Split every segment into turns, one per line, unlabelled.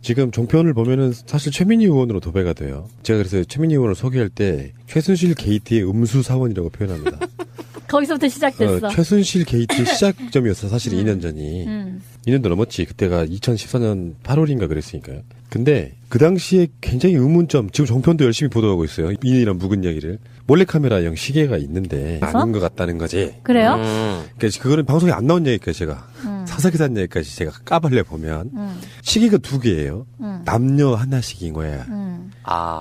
지금 종편을 보면은 사실 최민희 의원으로 도배가 돼요. 제가 그래서 최민희 의원을 소개할 때 최순실 게이트의 음수 사원이라고 표현합니다.
거기서부터 시작됐어.
최순실 게이트 시작점이었어. 사실 2년 전이. 2년도 넘었지. 그때가 2014년 8월인가 그랬으니까요. 근데 그 당시에 굉장히 의문점, 지금 종편도 열심히 보도하고 있어요. 이인이란 묵은 이야기를. 몰래카메라형 시계가 있는데 아닌 것 같다는 거지.
그래요?
그러니까 그거는 방송에 안 나온 얘기까지 제가 사석에산 얘기까지 제가 까발려 보면 시계가 2개예요. 남녀 하나씩인 거야.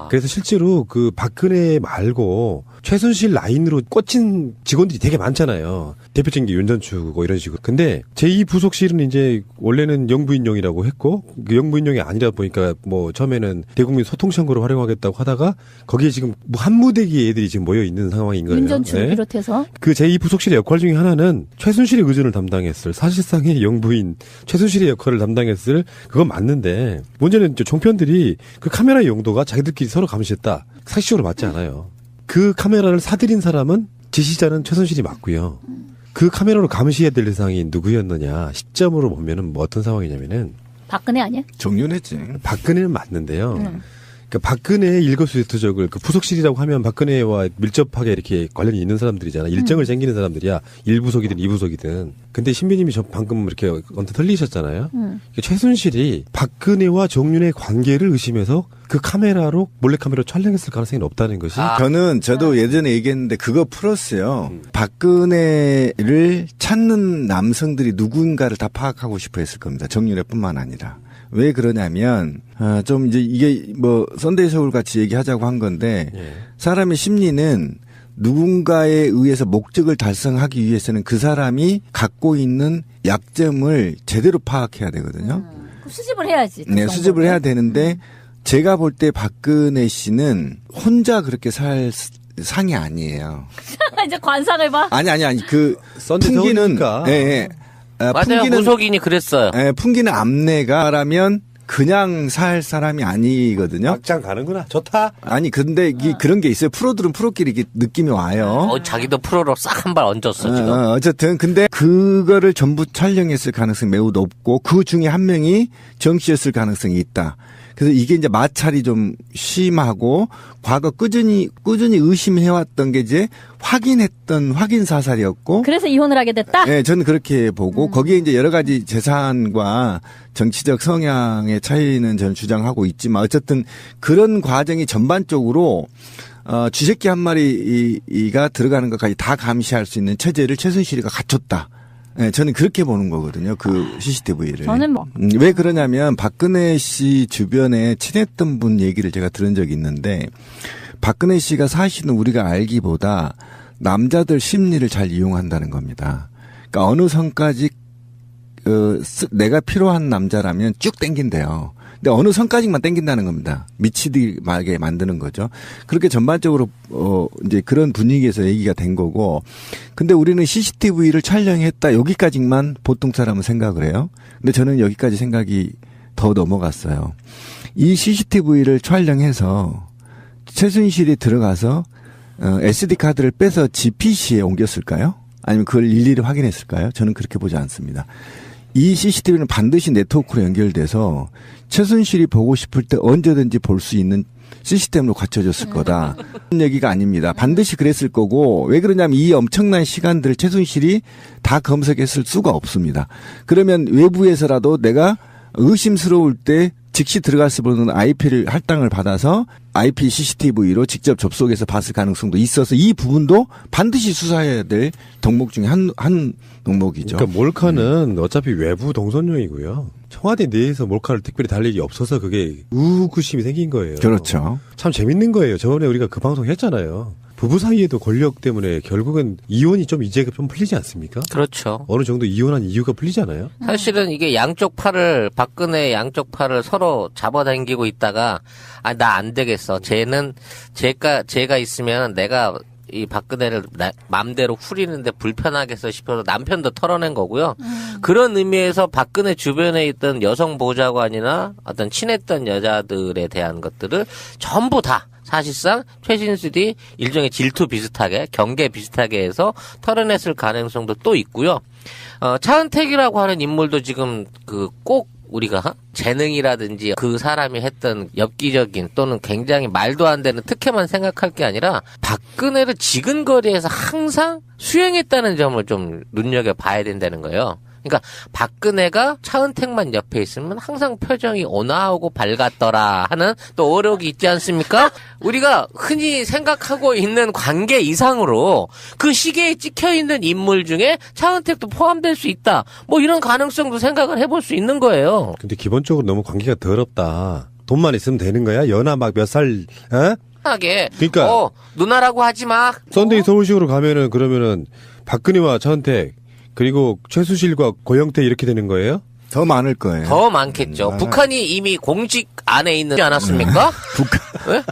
그래서 실제로 그 박근혜 말고 최순실 라인으로 꽂힌 직원들이 되게 많잖아요. 대표적인 게 윤전추고 이런 식으로. 근데 제2부속실은 이제 원래는 영부인용이라고 했고 그 영부인용이 아니라 보니까 뭐 처음에는 대국민 소통창구로 활용하겠다고 하다가 거기에 지금 뭐 한무대기 애들이 지금 모여 있는 상황인 거예요.
윤전추를 비롯해서.
그 제2부속실의 역할 중에 하나는 최순실의 의전을 담당했을 사실상의 영부인 최순실의 역할을 담당했을 그건 맞는데 문제는 이제 종편들이 그 카메라의 용도가 자기들끼리 서로 감시했다. 사실적으로 맞지 않아요. 그 카메라를 사들인 사람은 지시자는 최순실이 맞고요. 그 카메라로 감시해야 될 대상이 누구였느냐 시점으로 보면은 뭐 어떤 상황이냐면은
박근혜 아니야?
정윤회지.
박근혜는 맞는데요. 그러니까 박근혜의 일거수일투족을 그 부속실이라고 하면 박근혜와 밀접하게 이렇게 관련이 있는 사람들이잖아. 일정을 챙기는 사람들이야. 1부속이든 2부속이든. 근데 신비님이 방금 이렇게 언뜻 흘리셨잖아요. 그러니까 최순실이 박근혜와 정윤의 관계를 의심해서 그 카메라로 몰래카메라로 촬영했을 가능성이 없다는 것이.
저도 예전에 얘기했는데 그거 풀었어요. 박근혜를 찾는 남성들이 누군가를 다 파악하고 싶어 했을 겁니다. 정윤회뿐만 아니라. 왜 그러냐면 좀 이제 이게 뭐 선데이 서울 같이 얘기하자고 한 건데 사람의 심리는 누군가에 의해서 목적을 달성하기 위해서는 그 사람이 갖고 있는 약점을 제대로 파악해야 되거든요.
수집을 해야지.
네, 수집을 해야 되는데 제가 볼 때 박근혜 씨는 혼자 그렇게 살 상이 아니에요.
이제 관상을 봐.
아니 그
썬데이
풍기는
서울이니까.
예.
맞아요. 무속인이 그랬어요.
예, 풍기는 암내가라면 그냥 살 사람이 아니거든요.
막장 가는구나. 좋다.
아니 근데 그런 게 있어요. 프로들은 프로끼리 이렇게 느낌이 와요.
자기도 프로로 싹 한 발 얹었어 지금.
어쨌든 근데 그거를 전부 촬영했을 가능성이 매우 높고 그 중에 한 명이 정 씨였을 가능성이 있다. 그래서 이게 이제 마찰이 좀 심하고 과거 꾸준히 의심해왔던 게 이제 확인 사살이었고.
그래서 이혼을 하게 됐다?
네, 저는 그렇게 보고 거기에 이제 여러 가지 재산과 정치적 성향의 차이는 저는 주장하고 있지만 어쨌든 그런 과정이 전반적으로 쥐새끼 한 마리가 들어가는 것까지 다 감시할 수 있는 체제를 최순실이가 갖췄다. 네, 저는 그렇게 보는 거거든요. 그 CCTV를.
저는 뭐.
왜 그러냐면 박근혜 씨 주변에 친했던 분 얘기를 제가 들은 적이 있는데 박근혜 씨가 사실은 우리가 알기보다 남자들 심리를 잘 이용한다는 겁니다. 그러니까 어느 선까지 내가 필요한 남자라면 쭉 땡긴대요. 근데 어느 선까지만 땡긴다는 겁니다. 미치게 만드는 거죠. 그렇게 전반적으로 이제 그런 분위기에서 얘기가 된 거고. 근데 우리는 CCTV를 촬영했다 여기까지만 보통 사람은 생각을 해요. 근데 저는 여기까지 생각이 더 넘어갔어요. 이 CCTV를 촬영해서 최순실이 들어가서 SD 카드를 빼서 GPC에 옮겼을까요? 아니면 그걸 일일이 확인했을까요? 저는 그렇게 보지 않습니다. 이 CCTV는 반드시 네트워크로 연결돼서 최순실이 보고 싶을 때 언제든지 볼 수 있는 시스템으로 갖춰졌을 거다. 그런 얘기가 아닙니다. 반드시 그랬을 거고 왜 그러냐면 이 엄청난 시간들을 최순실이 다 검색했을 수가 없습니다. 그러면 외부에서라도 내가 의심스러울 때 즉시 들어갔을 보는 IP를 할당을 받아서 IP CCTV로 직접 접속해서 봤을 가능성도 있어서 이 부분도 반드시 수사해야 될 덕목 중에 한 덕목이죠.
그러니까 몰카는 어차피 외부 동선용이고요. 청와대 내에서 몰카를 특별히 달 일이 없어서 그게 의구심이 생긴 거예요.
그렇죠.
참 재밌는 거예요. 저번에 우리가 그 방송 했잖아요. 부부 사이에도 권력 때문에 결국은 이혼이 좀 이제 좀 풀리지 않습니까?
그렇죠.
어느 정도 이혼한 이유가 풀리잖아요.
사실은 이게 박근혜 양쪽 팔을 서로 잡아당기고 있다가, 나 안 되겠어. 제가 있으면 내가 이 박근혜를 맘대로 후리는데 불편하겠어 싶어서 남편도 털어낸 거고요. 그런 의미에서 박근혜 주변에 있던 여성 보좌관이나 어떤 친했던 여자들에 대한 것들을 전부 다 사실상 최순실이 일종의 질투 비슷하게 경계 비슷하게 해서 털어냈을 가능성도 또 있고요. 차은택이라고 하는 인물도 지금 꼭 우리가 재능이라든지 그 사람이 했던 엽기적인 또는 굉장히 말도 안 되는 특혜만 생각할 게 아니라 박근혜를 지근거리에서 항상 수행했다는 점을 좀 눈여겨봐야 된다는 거예요. 그러니까 박근혜가 차은택만 옆에 있으면 항상 표정이 온화하고 밝았더라 하는 또 어록이 있지 않습니까? 우리가 흔히 생각하고 있는 관계 이상으로 그 시계에 찍혀있는 인물 중에 차은택도 포함될 수 있다. 뭐 이런 가능성도 생각을 해볼 수 있는 거예요.
근데 기본적으로 너무 관계가 더럽다. 돈만 있으면 되는 거야? 연하 막 몇 살, 에?
하게.
그러니까.
누나라고 하지 마.
썬데이 서울식으로 가면은 그러면은 박근혜와 차은택 그리고 최수실과 고영태 이렇게 되는 거예요?
더 많을 거예요.
더 많겠죠. 북한이 이미 공식 안에 있지 않았습니까? 왜?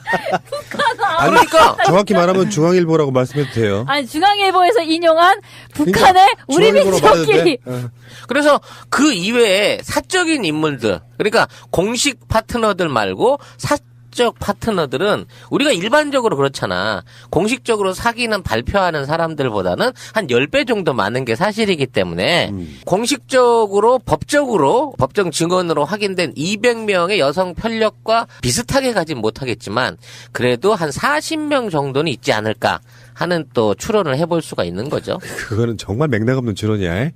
그러니까
정확히 말하면 중앙일보라고 말씀해도 돼요.
아니 중앙일보에서 인용한 북한의
그러니까
우리
중앙일보로
민족끼리.
말해도 돼?
그래서 그 이외에 사적인 인물들, 그러니까 공식 파트너들 말고 사적 파트너들은 우리가 일반적으로 그렇잖아. 공식적으로 사귀는 발표하는 사람들보다는 한 10배 정도 많은 게 사실이기 때문에 공식적으로 법적으로 법정 증언으로 확인된 200명의 여성 편력과 비슷하게 가진 못하겠지만 그래도 한 40명 정도는 있지 않을까 하는 또 추론을 해볼 수가 있는 거죠.
그거는 정말 맥락 없는 추론이야.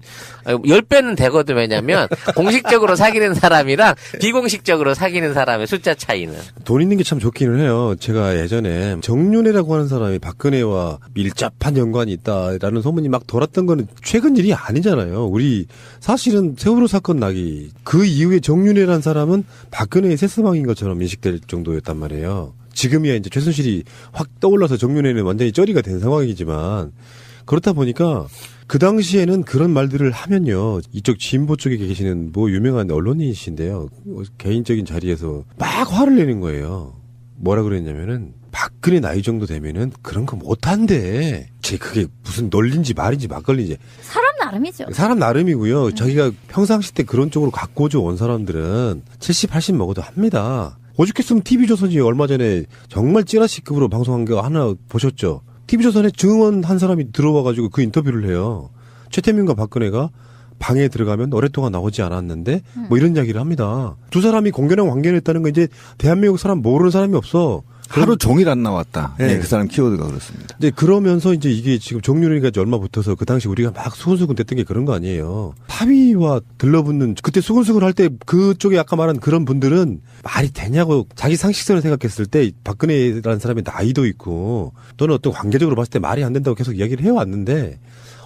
10배는 되거든. 왜냐면 공식적으로 사귀는 사람이랑 비공식적으로 사귀는 사람의 숫자 차이는.
돈 있는 게 참 좋기는 해요. 제가 예전에 정윤회라고 하는 사람이 박근혜와 밀접한 연관이 있다라는 소문이 막 돌았던 거는 최근 일이 아니잖아요. 우리 사실은 세월호 사건 나기 그 이후에 정윤회라는 사람은 박근혜의 새서방인 것처럼 인식될 정도였단 말이에요. 지금이야 이제 최순실이 확 떠올라서 정윤회는 완전히 쩌리가 된 상황이지만 그렇다 보니까 그 당시에는 그런 말들을 하면요. 이쪽 진보 쪽에 계시는 뭐 유명한 언론인이신데요. 개인적인 자리에서 막 화를 내는 거예요. 뭐라 그랬냐면은 박근혜 나이 정도 되면은 그런 거 못한대. 제 그게 무슨 논리인지 말인지 막걸리인지.
사람 나름이죠.
사람 나름이고요. 자기가 평상시 때 그런 쪽으로 갖고져 온 사람들은 70, 80 먹어도 합니다. 오죽했으면 TV조선이 얼마 전에 정말 찌라시급으로 방송한 거 하나 보셨죠? TV조선에 증언한 사람이 들어와가지고 그 인터뷰를 해요. 최태민과 박근혜가 방에 들어가면 오랫동안 나오지 않았는데 뭐 이런 이야기를 합니다. 두 사람이 공개랑 관계를 했다는 건 이제 대한민국 사람 모르는 사람이 없어.
하루 종일 안 나왔다.
네.
네, 그 사람 키워드가 그렇습니다.
이제 그러면서 이제 이게 지금 정윤회가 얼마 붙어서 그 당시 우리가 막 수근수근 됐던 게 그런 거 아니에요. 사위와 들러붙는 그때 수근수근 할 때 그쪽에 아까 말한 그런 분들은 말이 되냐고 자기 상식선을 생각했을 때 박근혜라는 사람의 나이도 있고 또는 어떤 관계적으로 봤을 때 말이 안 된다고 계속 이야기를 해왔는데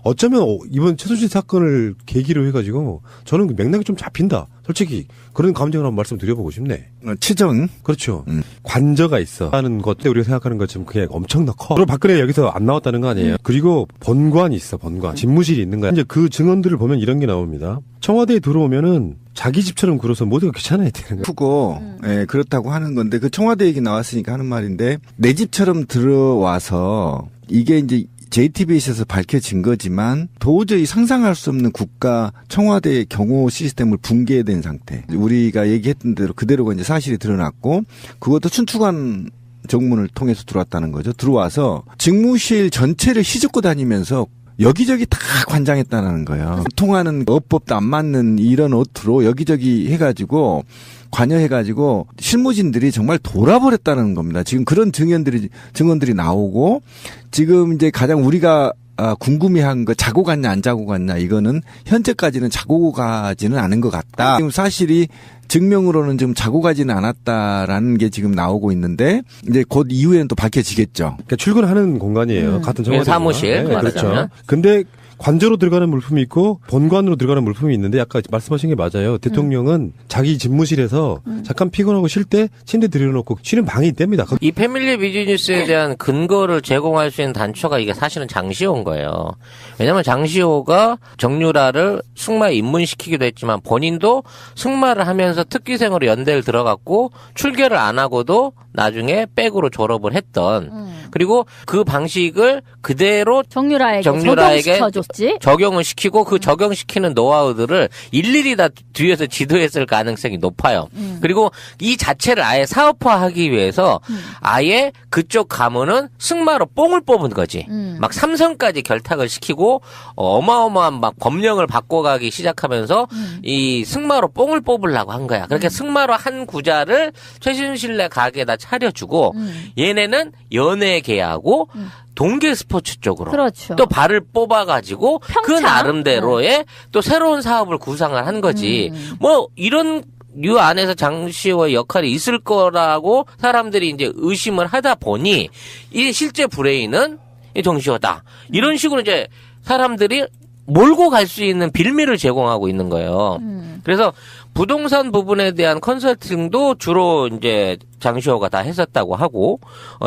어쩌면 이번 최순실 사건을 계기로 해가지고 저는 그 맥락이 좀 잡힌다. 솔직히 그런 감정을 한번 말씀드려보고 싶네.
치정.
그렇죠. 관저가 있어 하는 것 때 우리가 생각하는 것처럼 그게 엄청나 커. 그리고 박근혜 여기서 안 나왔다는 거 아니에요. 그리고 번관이 있어. 번관. 집무실이 있는 거야. 이제 그 증언들을 보면 이런 게 나옵니다. 청와대에 들어오면은 자기 집처럼 굴어서 모두가 귀찮아야 되는 거야.
크고 예, 그렇다고 하는 건데 그 청와대 얘기 나왔으니까 하는 말인데 내 집처럼 들어와서 이게 이제 JTBC에서 밝혀진 거지만 도저히 상상할 수 없는 국가 청와대의 경호 시스템을 붕괴된 상태. 우리가 얘기했던 대로 그대로가 이제 사실이 드러났고 그것도 춘추관 정문을 통해서 들어왔다는 거죠. 들어와서 직무실 전체를 휘젓고 다니면서 여기저기 다 관장했다는 거예요. 통하는 어법도 안 맞는 이런 옷으로 여기저기 해가지고 관여해가지고 실무진들이 정말 돌아버렸다는 겁니다. 지금 그런 증언들이 나오고 지금 이제 가장 우리가 궁금해한 거 자고 갔냐 안 자고 갔냐 이거는 현재까지는 자고 가지는 않은 것 같다. 지금 사실이 증명으로는 지금 자고 가지는 않았다라는 게 지금 나오고 있는데 이제 곧 이후에는 또 밝혀지겠죠.
그러니까 출근하는 공간이에요. 같은 청와대
사무실
네, 그렇죠. 근데 관저로 들어가는 물품이 있고 본관으로 들어가는 물품이 있는데 아까 말씀하신 게 맞아요. 대통령은 자기 집무실에서 잠깐 피곤하고 쉴 때 침대 들여놓고 쉬는 방이 있답니다.
이 패밀리 비즈니스에 대한 근거를 제공할 수 있는 단초가 이게 사실은 장시호인 거예요. 왜냐하면 장시호가 정유라를 승마에 입문시키기도 했지만 본인도 승마를 하면서 특기생으로 연대를 들어갔고 출결을 안 하고도 나중에 백으로 졸업을 했던 그리고 그 방식을 그대로
정유라에게 적용시켜줬지.
적용을 시키고 그 적용시키는 노하우들을 일일이 다 뒤에서 지도했을 가능성이 높아요. 그리고 이 자체를 아예 사업화하기 위해서 아예 그쪽 가문은 승마로 뽕을 뽑은 거지. 막 삼성까지 결탁을 시키고 어마어마한 막 법령을 바꿔가기 시작하면서 이 승마로 뽕을 뽑으려고 한 거야. 그렇게 승마로 한 구자를 최순실네 가게에다 차려주고 얘네는 연예 계하고 동계 스포츠 쪽으로
그렇죠.
또 발을 뽑아가지고
평창?
그 나름대로의 또 새로운 사업을 구상을 한 거지. 뭐 이런 유 안에서 장시호의 역할이 있을 거라고 사람들이 이제 의심을 하다 보니 이 실제 브레인은 이 정시호다. 이런 식으로 이제 사람들이 몰고 갈 수 있는 빌미를 제공하고 있는 거예요. 그래서 부동산 부분에 대한 컨설팅도 주로 이제 장시호가 다 했었다고 하고,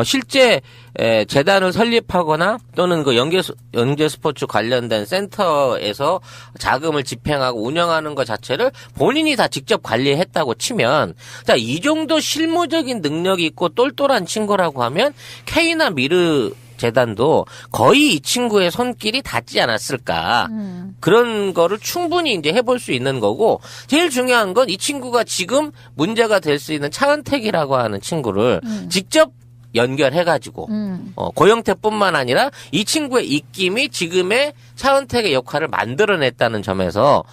실제 재단을 설립하거나 또는 그 영재 스포츠 관련된 센터에서 자금을 집행하고 운영하는 것 자체를 본인이 다 직접 관리했다고 치면, 자, 이 정도 실무적인 능력이 있고 똘똘한 친구라고 하면 K나 미르 재단도 거의 이 친구의 손길이 닿지 않았을까. 그런 거를 충분히 이제 해볼 수 있는 거고, 제일 중요한 건 이 친구가 지금 문제가 될 수 있는 차은택이라고 하는 친구를 직접 연결해가지고, 고영태뿐만 아니라 이 친구의 입김이 지금의 차은택의 역할을 만들어냈다는 점에서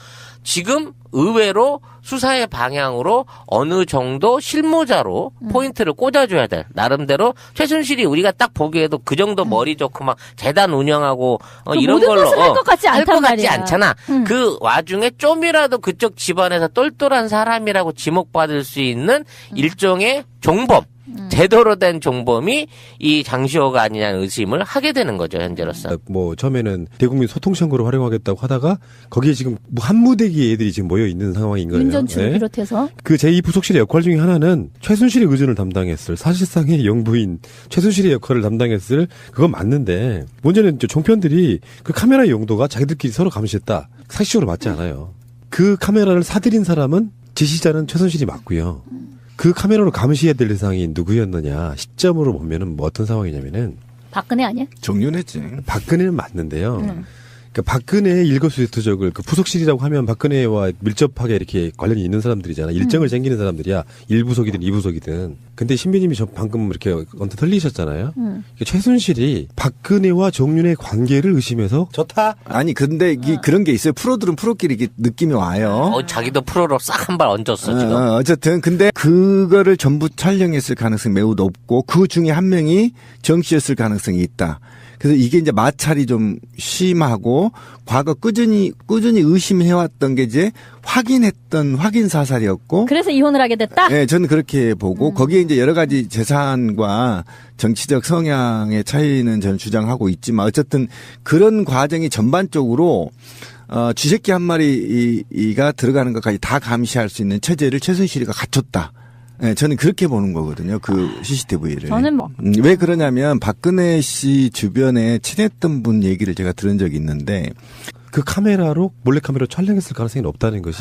지금 의외로 수사의 방향으로 어느 정도 실무자로 포인트를 꽂아줘야 될, 나름대로 최순실이 우리가 딱 보기에도 그 정도 머리 좋고 막 재단 운영하고 이런
모든
걸로
것을 할 것 같지
할 것
않단
같지
말이야.
않잖아. 그 와중에 좀이라도 그쪽 집안에서 똘똘한 사람이라고 지목받을 수 있는 일종의 종범, 제대로 된 종범이 이 장시호가 아니냐는 의심을 하게 되는 거죠, 현재로서.
뭐 처음에는 대국민 소통창구로 활용하겠다고 하다가 거기에 지금 뭐 한무대기 애들이 지금 모여 있는 상황인 거예요.
윤전추를 비롯해서.
그 제2부속실의 역할 중에 하나는 최순실의 의존을 담당했을, 사실상의 영부인 최순실의 역할을 담당했을, 그건 맞는데 문제는 이제 종편들이 그 카메라의 용도가 자기들끼리 서로 감시했다, 상식적으로 맞지 않아요. 그 카메라를 사들인 사람은 지시자는 최순실이 맞고요. 그 카메라로 감시해야 될 대상이 누구였느냐 시점으로 보면은 뭐 어떤 상황이냐면은
박근혜 아니야?
정윤회지.
박근혜는 맞는데요. 그러니까 박근혜의 일거수일투족을, 그 부속실이라고 하면 박근혜와 밀접하게 이렇게 관련이 있는 사람들이잖아. 일정을 챙기는 사람들이야. 1부속이든 2부속이든. 근데 신비님이 방금 이렇게 언뜻 흘리셨잖아요. 그러니까 최순실이 박근혜와 정윤의 관계를 의심해서 좋다.
아니 근데 이게 그런 게 있어요. 프로들은 프로끼리 이게 느낌이 와요.
자기도 프로로 싹 한 발 얹었어, 지금.
어쨌든 근데 그거를 전부 촬영했을 가능성이 매우 높고 그 중에 한 명이 정 씨였을 가능성이 있다. 그래서 이게 이제 마찰이 좀 심하고 과거 꾸준히 의심해왔던 게 이제 확인 사살이었고.
그래서 이혼을 하게 됐다?
네, 저는 그렇게 보고 거기에 이제 여러 가지 재산과 정치적 성향의 차이는 저는 주장하고 있지만 어쨌든 그런 과정이 전반적으로 쥐새끼 한 마리가 들어가는 것까지 다 감시할 수 있는 체제를 최순실이가 갖췄다. 네, 저는 그렇게 보는 거거든요. 그 CCTV를.
저는 뭐.
왜 그러냐면 박근혜 씨 주변에 친했던 분 얘기를 제가 들은 적이 있는데
그 카메라로 몰래카메라로 촬영했을 가능성이 높다는 것이.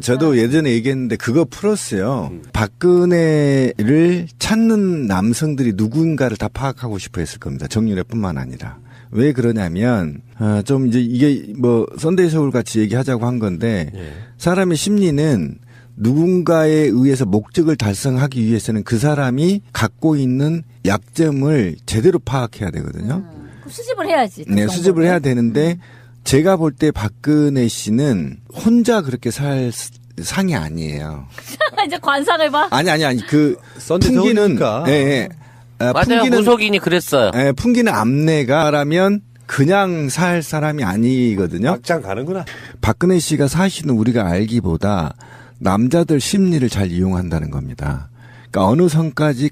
저도 예전에 얘기했는데 그거 플러스요. 박근혜를 찾는 남성들이 누군가를 다 파악하고 싶어 했을 겁니다. 정윤회뿐만 아니라. 왜 그러냐면 좀 이제 이게 뭐 썬데이 서울 같이 얘기하자고 한 건데 사람의 심리는 누군가에 의해서 목적을 달성하기 위해서는 그 사람이 갖고 있는 약점을 제대로 파악해야 되거든요.
수집을 해야지.
네, 수집을 해야 되는데 제가 볼 때 박근혜 씨는 혼자 그렇게 살 상이 아니에요.
이제 관상을 봐.
아니. 그 풍기는
맞아요. 무속인이 그랬어요.
예, 풍기는 암내가라면 그냥 살 사람이 아니거든요.
막장 가는구나.
박근혜 씨가 사실은 우리가 알기보다 남자들 심리를 잘 이용한다는 겁니다. 그러니까 어느 선까지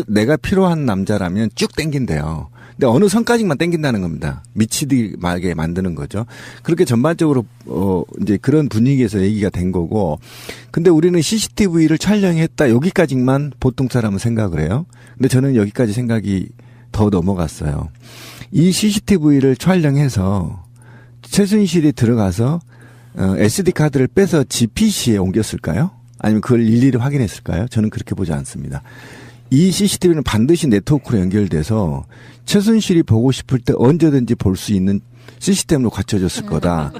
내가 필요한 남자라면 쭉 땡긴대요. 근데 어느 선까지만 땡긴다는 겁니다. 미치게 만드는 거죠. 그렇게 전반적으로 이제 그런 분위기에서 얘기가 된 거고. 근데 우리는 CCTV를 촬영했다 여기까지만 보통 사람은 생각을 해요. 근데 저는 여기까지 생각이 더 넘어갔어요. 이 CCTV를 촬영해서 최순실이 들어가서 SD 카드를 빼서 GPC에 옮겼을까요? 아니면 그걸 일일이 확인했을까요? 저는 그렇게 보지 않습니다. 이 CCTV는 반드시 네트워크로 연결돼서 최순실이 보고 싶을 때 언제든지 볼 수 있는 시스템으로 갖춰졌을 거다.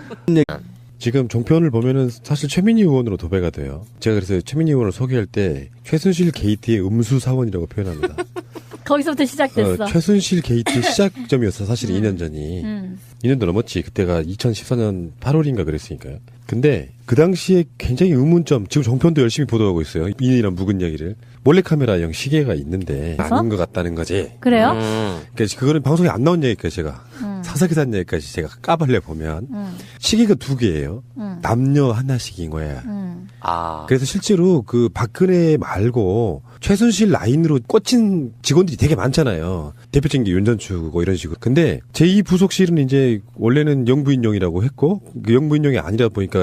지금 종편을 보면은 사실 최민희 의원으로 도배가 돼요. 제가 그래서 최민희 의원을 소개할 때 최순실 게이트의 음수 사원이라고 표현합니다.
거기서부터 시작됐어.
최순실 게이트 시작점이었어. 사실 2년 전이. 2년도 넘었지. 그때가 2014년 8월인가 그랬으니까요. 근데 그 당시에 굉장히 의문점, 지금 종편도 열심히 보도하고 있어요. 이런 묵은 얘기를. 몰래카메라형 시계가 있는데 아닌 것 같다는 거지.
그래요?
그러니까 그거는 방송에 안 나온 얘기까지 제가 사석에 산 얘기까지 제가 까발려 보면 시계가 두 개예요. 남녀 하나씩인 거야. 그래서 실제로 그 박근혜 말고 최순실 라인으로 꽂힌 직원들이 되게 많잖아요. 대표적인 게 윤전추고 이런 식으로. 근데 제2부속실은 이제 원래는 영부인용이라고 했고 그 영부인용이 아니라 보니까